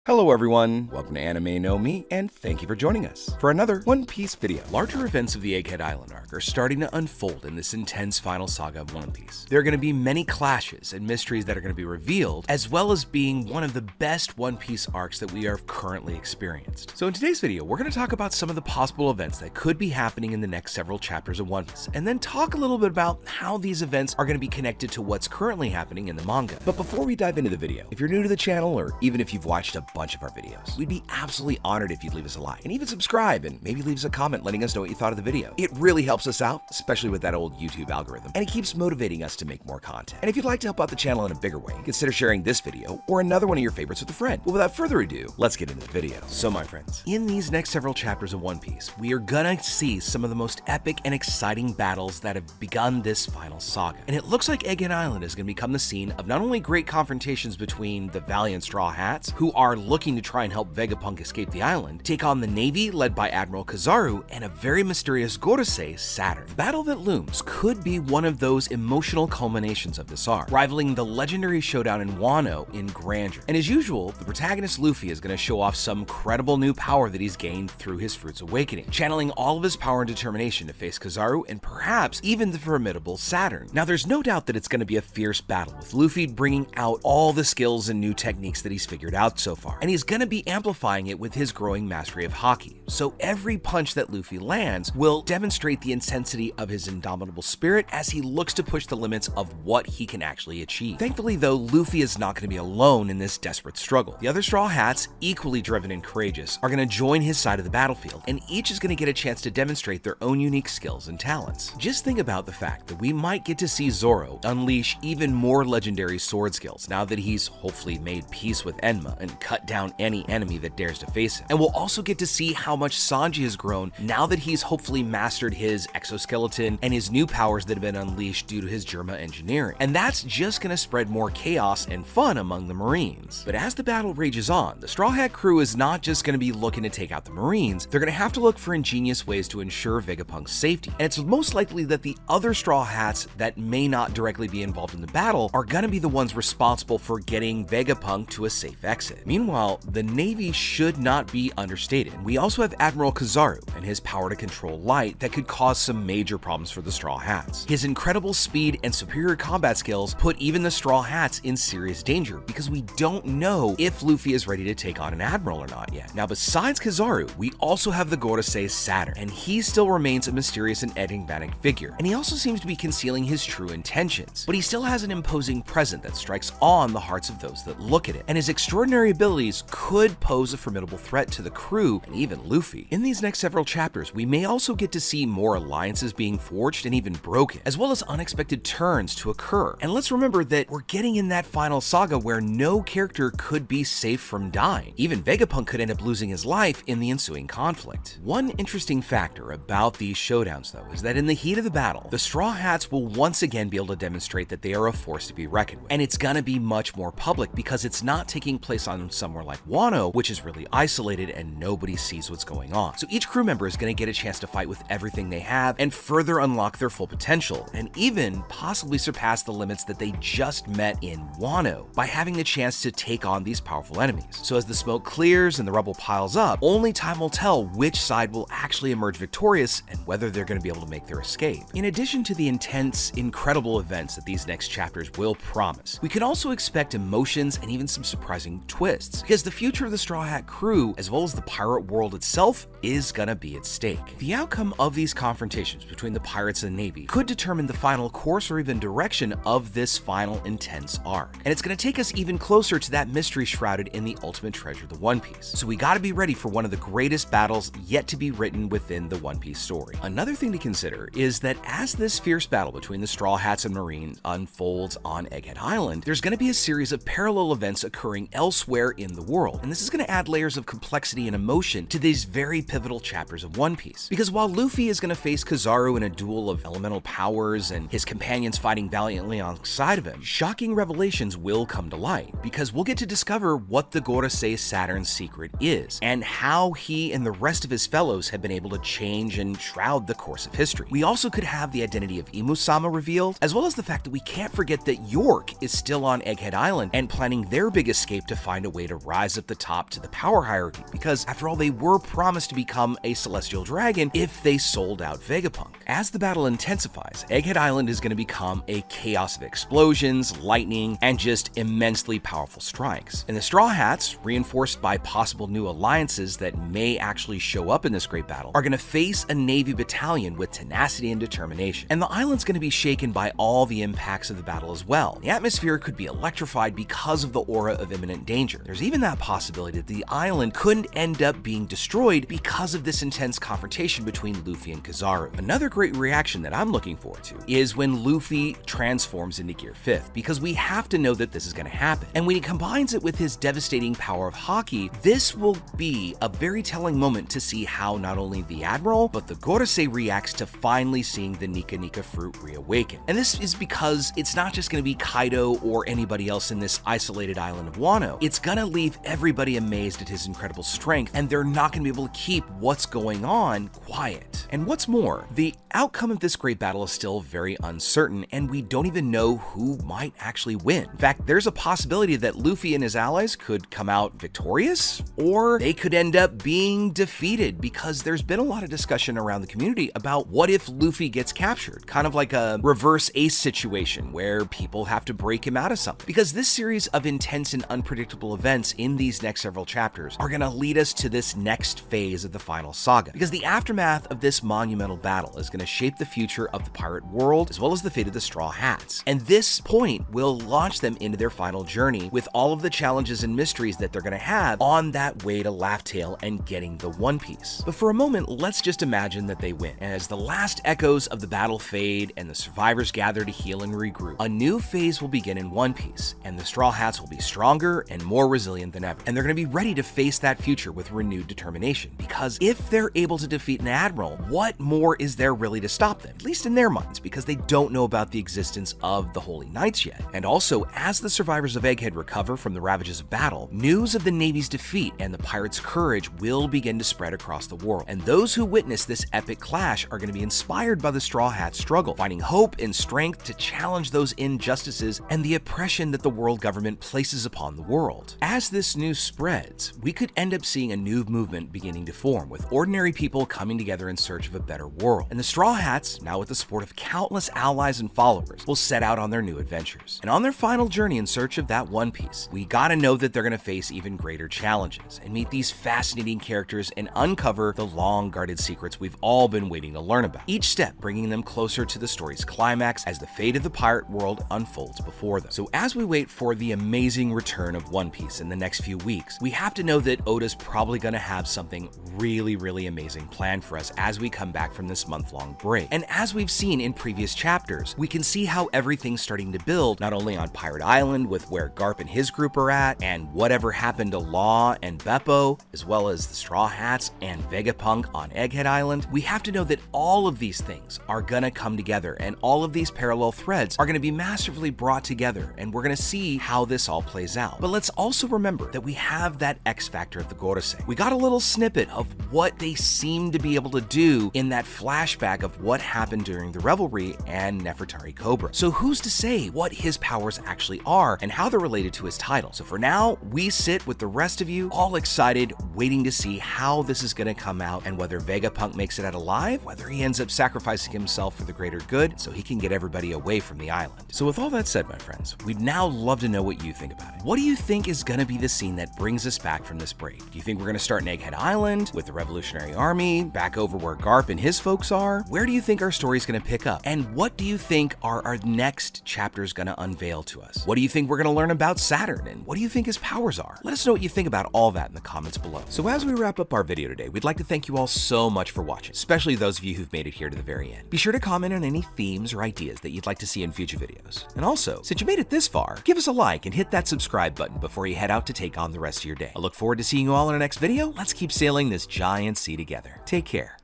Hello everyone, welcome to Anime No Me, and thank you for joining us for another One Piece video. Larger events of the Egghead Island arc are starting to unfold in this intense final saga of One Piece. There are going to be many clashes and mysteries that are going to be revealed, as well as being one of the best One Piece arcs that we have currently experienced. So in today's video, we're going to talk about some of the possible events that could be happening in the next several chapters of One Piece, and then talk a little bit about how these events are going to be connected to what's currently happening in the manga. But before we dive into the video, if you're new to the channel, or even if you've watched a bunch of our videos, we'd be absolutely honored if you'd leave us a like and even subscribe and maybe leave us a comment letting us know what you thought of the video. It really helps us out, especially with that old YouTube algorithm, and it keeps motivating us to make more content. And if you'd like to help out the channel in a bigger way, consider sharing this video or another one of your favorites with a friend. But without further ado, let's get into the video. So my friends, in these next several chapters of One Piece, we are gonna see some of the most epic and exciting battles that have begun this final saga. And it looks like Egghead Island is gonna become the scene of not only great confrontations between the valiant Straw Hats, who are looking to try and help Vegapunk escape the island, take on the Navy led by Admiral Kizaru and a very mysterious Gorosei, Saturn. The battle that looms could be one of those emotional culminations of this arc, rivaling the legendary showdown in Wano in grandeur. And as usual, the protagonist Luffy is going to show off some credible new power that he's gained through his Fruits Awakening, channeling all of his power and determination to face Kizaru and perhaps even the formidable Saturn. Now there's no doubt that it's going to be a fierce battle, with Luffy bringing out all the skills and new techniques that he's figured out so far, and he's going to be amplifying it with his growing mastery of haki. So every punch that Luffy lands will demonstrate the intensity of his indomitable spirit as he looks to push the limits of what he can actually achieve. Thankfully though, Luffy is not going to be alone in this desperate struggle. The other Straw Hats, equally driven and courageous, are going to join his side of the battlefield, and each is going to get a chance to demonstrate their own unique skills and talents. Just think about the fact that we might get to see Zoro unleash even more legendary sword skills now that he's hopefully made peace with Enma and cut down any enemy that dares to face him. And we'll also get to see how much Sanji has grown now that he's hopefully mastered his exoskeleton and his new powers that have been unleashed due to his Germa engineering. And that's just going to spread more chaos and fun among the Marines. But as the battle rages on, the Straw Hat crew is not just going to be looking to take out the Marines, they're going to have to look for ingenious ways to ensure Vegapunk's safety. And it's most likely that the other Straw Hats that may not directly be involved in the battle are going to be the ones responsible for getting Vegapunk to a safe exit. Meanwhile, the Navy should not be understated. We also have Admiral Kizaru and his power to control light that could cause some major problems for the Straw Hats. His incredible speed and superior combat skills put even the Straw Hats in serious danger because we don't know if Luffy is ready to take on an admiral or not yet. Now besides Kizaru, we also have the Gorosei Saturn, and he still remains a mysterious and enigmatic figure, and he also seems to be concealing his true intentions, but he still has an imposing presence that strikes awe in the hearts of those that look at it, and his extraordinary abilities could pose a formidable threat to the crew and even Luffy. In these next several chapters, we may also get to see more alliances being forged and even broken, as well as unexpected turns to occur. And let's remember that we're getting in that final saga where no character could be safe from dying. Even Vegapunk could end up losing his life in the ensuing conflict. One interesting factor about these showdowns though is that in the heat of the battle, the Straw Hats will once again be able to demonstrate that they are a force to be reckoned with. And it's gonna be much more public because it's not taking place on somewhere like Wano, which is really isolated and nobody sees what's going on. So each crew member is going to get a chance to fight with everything they have and further unlock their full potential, and even possibly surpass the limits that they just met in Wano by having the chance to take on these powerful enemies. So as the smoke clears and the rubble piles up, only time will tell which side will actually emerge victorious and whether they're going to be able to make their escape. In addition to the intense, incredible events that these next chapters will promise, we can also expect emotions and even some surprising twists, because the future of the Straw Hat crew, as well as the pirate world itself, is gonna be at stake. The outcome of these confrontations between the pirates and the Navy could determine the final course or even direction of this final intense arc. And it's gonna take us even closer to that mystery shrouded in the ultimate treasure, the One Piece. So we gotta be ready for one of the greatest battles yet to be written within the One Piece story. Another thing to consider is that as this fierce battle between the Straw Hats and Marines unfolds on Egghead Island, there's gonna be a series of parallel events occurring elsewhere in the world. And this is gonna add layers of complexity and emotion to these very pivotal chapters of One Piece. Because while Luffy is going to face Kizaru in a duel of elemental powers and his companions fighting valiantly alongside of him, shocking revelations will come to light, because we'll get to discover what the Gorosei Saturn's secret is, and how he and the rest of his fellows have been able to change and shroud the course of history. We also could have the identity of Imu-sama revealed, as well as the fact that we can't forget that York is still on Egghead Island and planning their big escape to find a way to to rise up the top to the power hierarchy, because after all, they were promised to become a celestial dragon if they sold out Vegapunk. As the battle intensifies, Egghead Island is going to become a chaos of explosions, lightning, and just immensely powerful strikes. And the Straw Hats, reinforced by possible new alliances that may actually show up in this great battle, are going to face a Navy battalion with tenacity and determination. And the island's going to be shaken by all the impacts of the battle as well. The atmosphere could be electrified because of the aura of imminent danger. There's even that possibility that the island couldn't end up being destroyed because of this intense confrontation between Luffy and Kizaru. Another great reaction that I'm looking forward to is when Luffy transforms into Gear 5th, because we have to know that this is going to happen. And when he combines it with his devastating power of Haki, this will be a very telling moment to see how not only the Admiral, but the Gorosei reacts to finally seeing the Nika Nika fruit reawaken. And this is because it's not just going to be Kaido or anybody else in this isolated island of Wano. It's going to leave everybody amazed at his incredible strength, and they're not going to be able to keep what's going on quiet. And what's more, the outcome of this great battle is still very uncertain, and we don't even know who might actually win. In fact, there's a possibility that Luffy and his allies could come out victorious, or they could end up being defeated, because there's been a lot of discussion around the community about what if Luffy gets captured, kind of like a reverse Ace situation where people have to break him out of something. Because this series of intense and unpredictable events in these next several chapters are going to lead us to this next phase of the final saga, because the aftermath of this monumental battle is going to shape the future of the pirate world as well as the fate of the Straw Hats. And this point will launch them into their final journey with all of the challenges and mysteries that they're going to have on that way to Laugh Tale and getting the One Piece. But for a moment, let's just imagine that they win. As the last echoes of the battle fade and the survivors gather to heal and regroup, a new phase will begin in One Piece, and the Straw Hats will be stronger and more resilient than ever. And they're going to be ready to face that future with renewed determination, because if they're able to defeat an admiral, what more is there really to stop them? At least in their minds, because they don't know about the existence of the Holy Knights yet. And also, as the survivors of Egghead recover from the ravages of battle, news of the Navy's defeat and the pirates' courage will begin to spread across the world. And those who witness this epic clash are going to be inspired by the Straw Hats' struggle, finding hope and strength to challenge those injustices and the oppression that the world government places upon the world. As this news spreads, we could end up seeing a new movement beginning to form, with ordinary people coming together in search of a better world. And the Straw Hats, now with the support of countless allies and followers, will set out on their new adventures. And on their final journey in search of that One Piece, we gotta know that they're gonna face even greater challenges and meet these fascinating characters and uncover the long-guarded secrets we've all been waiting to learn about. Each step bringing them closer to the story's climax as the fate of the pirate world unfolds before them. So as we wait for the amazing return of One Piece in the next few weeks, we have to know that Oda's probably gonna have something really amazing planned for us as we come back from this month-long break. And as we've seen in previous chapters, we can see how everything's starting to build, not only on Pirate Island with where Garp and his group are at, and whatever happened to Law and Beppo, as well as the Straw Hats and Vegapunk on Egghead Island. We have to know that all of these things are gonna come together, and all of these parallel threads are gonna be masterfully brought together, and we're gonna see how this all plays out. But let's also remember that we have that X factor of the Gorosei. We got a little snippet of what they seem to be able to do in that flashback of what happened during the revelry and Nefertari Cobra. So who's to say what his powers actually are and how they're related to his title? So for now, we sit with the rest of you all excited, waiting to see how this is going to come out and whether Vegapunk makes it out alive, whether he ends up sacrificing himself for the greater good so he can get everybody away from the island. So with all that said, my friends, we'd now love to know what you think about it. What do you think is going to be the scene that brings us back from this break? Do you think we're going to start in Egghead Island with the Revolutionary Army, back over where Garp and his folks are? Where do you think our story's going to pick up? And what do you think are our next chapters going to unveil to us? What do you think we're going to learn about Saturn? And what do you think his powers are? Let us know what you think about all that in the comments below. So as we wrap up our video today, we'd like to thank you all so much for watching, especially those of you who've made it here to the very end. Be sure to comment on any themes or ideas that you'd like to see in future videos. And also, since you made it this far, give us a like and hit that subscribe button before you head out to take on the rest of your day. I look forward to seeing you all in our next video. Let's keep sailing this giant sea together. Take care.